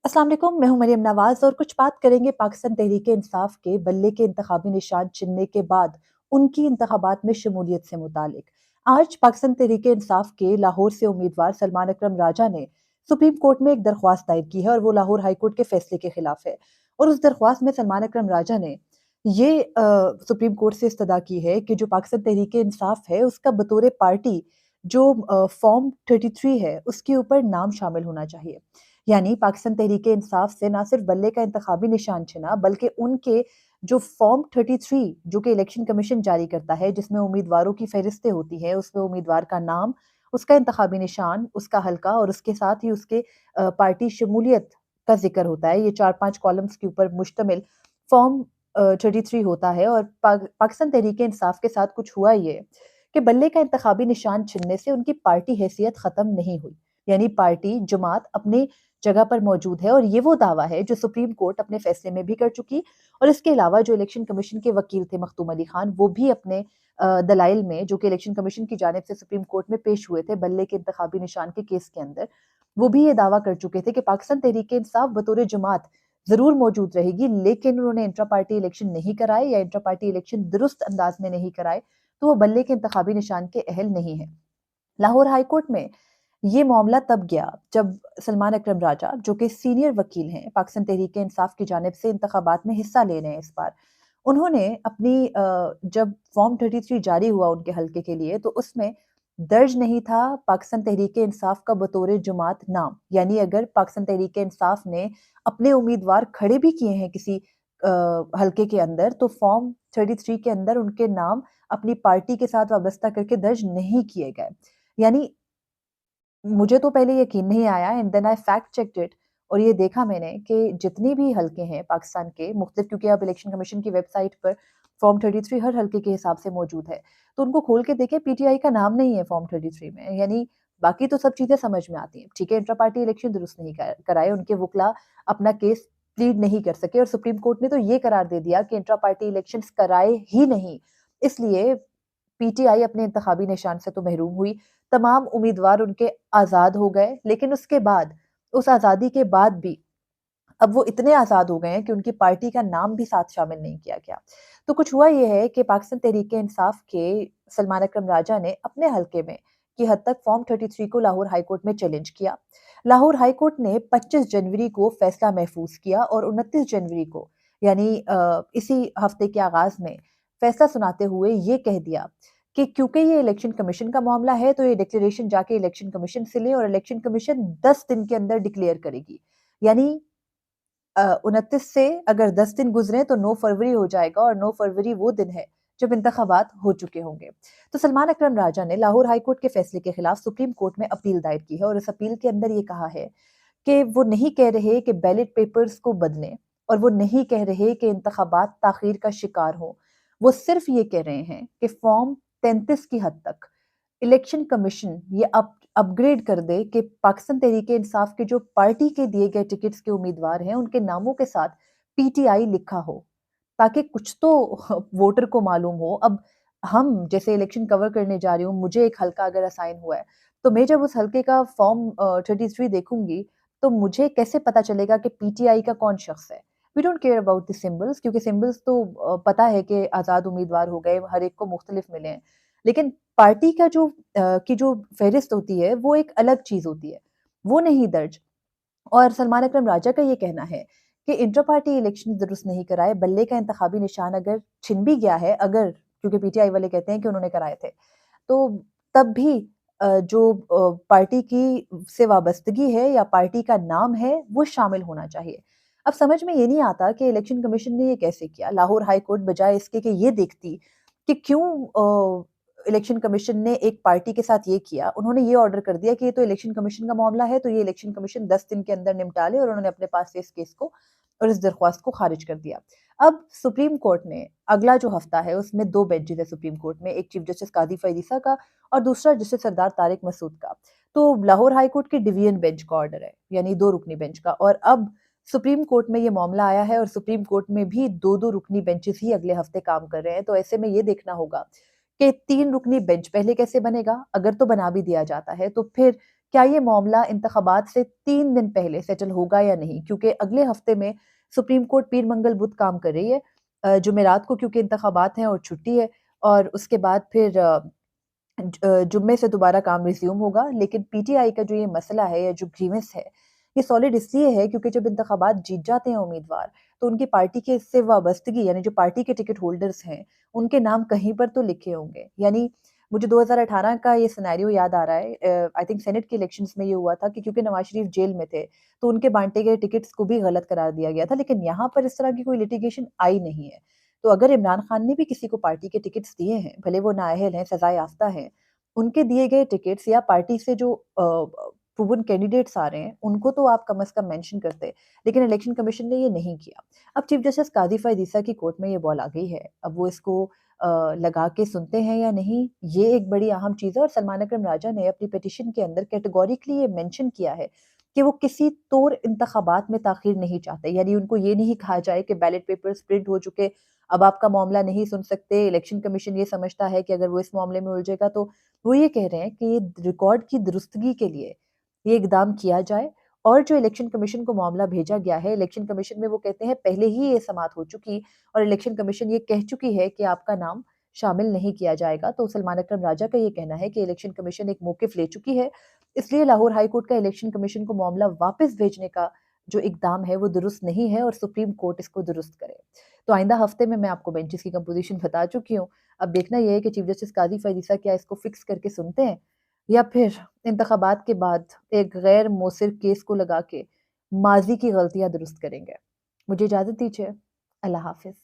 अस्सलाम वालेकुम, मैं हूं मरियम नवाज और कुछ बात करेंगे पाकिस्तान तहरीक इंसाफ के बल्ले के इंतखाबी निशान चुनने के बाद उनकी इंतखाबात में शमूलियत से मुतालिक। आज पाकिस्तान तहरीक इंसाफ के लाहौर से उम्मीदवार सलमान अकरम राजा ने सुप्रीम कोर्ट में एक दरख्वास्त दायर की है और वो लाहौर हाई कोर्ट के फैसले के खिलाफ है। और उस दरख्वास्त में सलमान अकरम राजा ने ये सुप्रीम कोर्ट से इस्तदा की है कि जो पाकिस्तान तहरीक इंसाफ है उसका बतौर पार्टी जो फॉर्म 33 है उसके ऊपर नाम शामिल होना चाहिए। यानी पाकिस्तान तहरीक इंसाफ से ना सिर्फ बल्ले का इंतखाबी निशान चुना बल्कि उनके जो फॉर्म 33 जो कि इलेक्शन कमीशन जारी करता है, जिसमें उम्मीदवारों की फहरिस्तें होती हैं, उसमें उम्मीदवार का नाम, उसका इंतखाबी निशान, उसका हलका और उसके साथ ही उसके पार्टी शमूलियत का जिक्र होता है। ये 4-5 कॉलम्स के ऊपर मुश्तमिल फॉर्म 33 होता है। और पाकिस्तान तहरीक इंसाफ के साथ कुछ हुआ ये कि बल्ले का इंतखाबी निशान चुनने से उनकी पार्टी हैसियत खत्म नहीं हुई। यानी पार्टी जमात अपनी जगह पर मौजूद है और ये वो दावा है जो सुप्रीम कोर्ट अपने फैसले में भी कर चुकी। और इसके अलावा जो इलेक्शन कमीशन के वकील थे मखदूम अली खान, वो भी अपने दलाइल में जो कि इलेक्शन कमीशन की जानिब से सुप्रीम कोर्ट में पेश हुए थे बल्ले के इंतखाबी निशान के केस के अंदर, वो भी ये दावा कर चुके थे कि पाकिस्तान तहरीक इंसाफ बतौर जमात जरूर मौजूद रहेगी, लेकिन उन्होंने इंट्रा पार्टी इलेक्शन नहीं कराए या इंट्रा पार्टी इलेक्शन दुरुस्त अंदाज में नहीं कराए, तो वो बल्ले के इंतखाबी निशान के अहल नहीं है। लाहौर हाई कोर्ट में ये मामला तब गया जब सलमान अकरम राजा, जो कि सीनियर वकील हैं, पाकिस्तान तहरीक इंसाफ की जानिब से इंतखाबात में हिस्सा ले रहे हैं इस बार, उन्होंने अपनी जब फॉर्म 33 जारी हुआ उनके हल्के के लिए, तो उसमें दर्ज नहीं था पाकिस्तान तहरीक इंसाफ का बतौर जमात नाम। यानी अगर पाकिस्तान तहरीक इंसाफ ने अपने उम्मीदवार खड़े भी किए हैं किसी हल्के के अंदर, तो फॉर्म 33 के अंदर उनके नाम अपनी पार्टी के साथ वाबस्ता करके दर्ज नहीं किए गए। यानी मुझे तो पहले यकीन नहीं आया and then I fact checked it और ये देखा मैंने कि जितने भी हलके हैं पाकिस्तान के मुख्तलिफ, क्योंकि अब इलेक्शन कमीशन की वेबसाइट पर फॉर्म 33 हर हलके के हिसाब से मौजूद है, तो उनको खोल के देखे पीटीआई का नाम नहीं है फॉर्म 33 में। यानी बाकी तो सब चीजें समझ में आती हैं, ठीक है, इंट्रा पार्टी इलेक्शन दुरुस्त नहीं कराए, उनके वकला अपना केस प्लीड नहीं कर सके और सुप्रीम कोर्ट ने तो ये करार दे दिया कि इंट्रा पार्टी इलेक्शन कराए ही नहीं, इसलिए पीटीआई अपने इंतखाबी निशान से तो महरूम हुई। तमाम उम्मीदवार उनके आज़ाद हो गए, लेकिन उसके बाद, उस आज़ादी के बाद भी अब वो इतने आज़ाद हो गए हैं कि उनकी पार्टी का नाम भी साथ शामिल नहीं किया गया। तो कुछ हुआ ये है कि पाकिस्तान तहरीक इंसाफ के सलमान अकरम राजा ने अपने हलके में की हद तक फॉर्म 33 को लाहौर हाई कोर्ट में चैलेंज किया। लाहौर हाई कोर्ट ने 25 जनवरी को फैसला महफूज किया और 29 जनवरी को, यानी इसी हफ्ते के आगाज में फैसला सुनाते हुए ये कह दिया कि क्योंकि ये इलेक्शन कमीशन का मामला है, तो ये डिक्लेरेशन जाके इलेक्शन कमीशन से ले और इलेक्शन कमीशन 10 दिन के अंदर डिक्लेयर करेगी। यानी 29 से अगर 10 दिन गुजरे तो 9 फरवरी हो जाएगा और 9 फरवरी वो दिन है जब इंतखाबात हो चुके होंगे। तो सलमान अकरम राजा ने लाहौर हाई कोर्ट के फैसले के खिलाफ सुप्रीम कोर्ट में अपील दायर की है और इस अपील के अंदर ये कहा है कि वो नहीं कह रहे कि बैलेट पेपर्स को बदलें और वो नहीं कह रहे कि इंतखाबात ताखीर का शिकार हो। वो सिर्फ ये कह रहे हैं कि फॉर्म 33 की हद तक इलेक्शन कमीशन ये अपग्रेड कर दे कि पाकिस्तान तहरीक इंसाफ के जो पार्टी के दिए गए टिकट्स के उम्मीदवार हैं उनके नामों के साथ पीटीआई लिखा हो, ताकि कुछ तो वोटर को मालूम हो। अब हम जैसे इलेक्शन कवर करने जा रही हूँ, मुझे एक हल्का अगर असाइन हुआ है, तो मैं जब उस हल्के का फॉर्म 33 देखूंगी, तो मुझे कैसे पता चलेगा कि पीटीआई का कौन शख्स है। We don't care about the symbols, क्योंकि सिंबल्स तो पता है कि आज़ाद उम्मीदवार हो गए, हर एक को मुख्तलिफ मिले हैं, लेकिन पार्टी का की जो फहरिस्त होती है वो एक अलग चीज होती है, वो नहीं दर्ज। और सलमान अकरम राजा का ये कहना है कि इंटर पार्टी इलेक्शन दुरुस्त नहीं कराए, बल्ले का इंतखाबी निशान अगर छिन भी गया है, अगर, क्योंकि पीटीआई वाले कहते हैं कि उन्होंने कराए थे, तो तब भी जो पार्टी की से वाबस्तगी है या पार्टी का नाम है वो शामिल होना चाहिए। अब समझ में ये नहीं आता कि इलेक्शन कमीशन ने ये कैसे किया। लाहौर हाई कोर्ट बजाय इसके कि ये देखती कि क्यों इलेक्शन कमीशन ने एक पार्टी के साथ ये किया, उन्होंने ये ऑर्डर कर दिया कि ये तो इलेक्शन कमीशन का मामला है, तो ये इलेक्शन कमीशन 10 दिन के अंदर निपटा ले, और उन्होंने अपने पास से इस केस को और इस दरख्वास्त को खारिज कर दिया। अब सुप्रीम कोर्ट ने अगला जो हफ्ता है उसमें 2 बेंचेस है सुप्रीम कोर्ट में, एक चीफ जस्टिस कादी फैज़ीसा का और दूसरा जस्टिस सरदार तारिक मसूद का। तो लाहौर हाई कोर्ट की डिवीजन बेंच का ऑर्डर है, यानी 2 रुकनी बेंच का, और अब सुप्रीम कोर्ट में ये मामला आया है और सुप्रीम कोर्ट में भी 2-2 रुकनी बेंचेस ही अगले हफ्ते काम कर रहे हैं। तो ऐसे में ये देखना होगा कि 3 रुकनी बेंच पहले कैसे बनेगा, अगर तो बना भी दिया जाता है तो फिर کیا یہ معاملہ انتخابات سے 3 دن پہلے سیٹل ہوگا یا نہیں، کیونکہ اگلے ہفتے میں سپریم کورٹ پیر منگل بدھ کام کر رہی ہے، جمعرات کو کیونکہ انتخابات ہیں اور چھٹی ہے، اور اس کے بعد پھر جمعے سے دوبارہ کام ریزیوم ہوگا۔ لیکن پی ٹی آئی کا جو یہ مسئلہ ہے یا جو گریونس ہے، یہ سالڈ اس لیے ہے کیونکہ جب انتخابات جیت جاتے ہیں امیدوار، تو ان کی پارٹی کے اس سے وابستگی، یعنی جو پارٹی کے ٹکٹ ہولڈرز ہیں، ان کے نام کہیں پر تو لکھے ہوں گے۔ یعنی مجھے 2018 کا یہ سینیریو یاد آ رہا ہے، آئی تھنک سینٹ کے الیکشنز میں یہ ہوا تھا کہ کیونکہ نواز شریف جیل میں تھے تو ان کے بانٹے گئے ٹکٹس کو بھی غلط قرار دیا گیا تھا، لیکن یہاں پر اس طرح کی کوئی لٹیگیشن آئی نہیں ہے۔ تو اگر عمران خان نے بھی کسی کو پارٹی کے ٹکٹس دیے ہیں، بھلے وہ نااہل ہیں، سزا یافتہ ہیں، ان کے دیے گئے ٹکٹس یا پارٹی سے جو پروون کینڈیڈیٹس آ رہے ہیں ان کو تو آپ کم از کم مینشن کرتے، لیکن الیکشن کمیشن نے یہ نہیں کیا۔ اب چیف جسٹس قاضی فائز عیسیٰ کی کورٹ میں یہ بال آ گئی ہے، اب وہ اس کو لگا کے سنتے ہیں یا نہیں، یہ ایک بڑی اہم چیز ہے۔ اور سلمان اکرم راجہ نے اپنی پیٹیشن کے اندر کیٹیگوریکلی یہ مینشن کیا ہے کہ وہ کسی طور انتخابات میں تاخیر نہیں چاہتے، یعنی ان کو یہ نہیں کہا جائے کہ بیلٹ پیپرز پرنٹ ہو چکے، اب آپ کا معاملہ نہیں سن سکتے، الیکشن کمیشن یہ سمجھتا ہے کہ اگر وہ اس معاملے میں الجھے گا تو وہ یہ کہہ رہے ہیں کہ یہ ریکارڈ کی درستگی کے لیے یہ اقدام کیا جائے۔ اور جو الیکشن کمیشن کو معاملہ بھیجا گیا ہے، الیکشن کمیشن میں وہ کہتے ہیں پہلے ہی یہ سماعت ہو چکی اور الیکشن کمیشن یہ کہہ چکی ہے کہ آپ کا نام شامل نہیں کیا جائے گا۔ تو سلمان اکرم راجہ کا یہ کہنا ہے کہ الیکشن کمیشن ایک موقف لے چکی ہے، اس لیے لاہور ہائی کورٹ کا الیکشن کمیشن کو معاملہ واپس بھیجنے کا جو اقدام ہے وہ درست نہیں ہے اور سپریم کورٹ اس کو درست کرے۔ تو آئندہ ہفتے میں آپ کو بینچز کی کمپوزیشن بتا چکی ہوں، اب دیکھنا یہ ہے کہ چیف جسٹس قاضی فائز عیسیٰ کیا اس کو فکس کر کے سنتے ہیں یا پھر انتخابات کے بعد ایک غیر مؤثر کیس کو لگا کے ماضی کی غلطیاں درست کریں گے۔ مجھے اجازت دیجیے، اللہ حافظ۔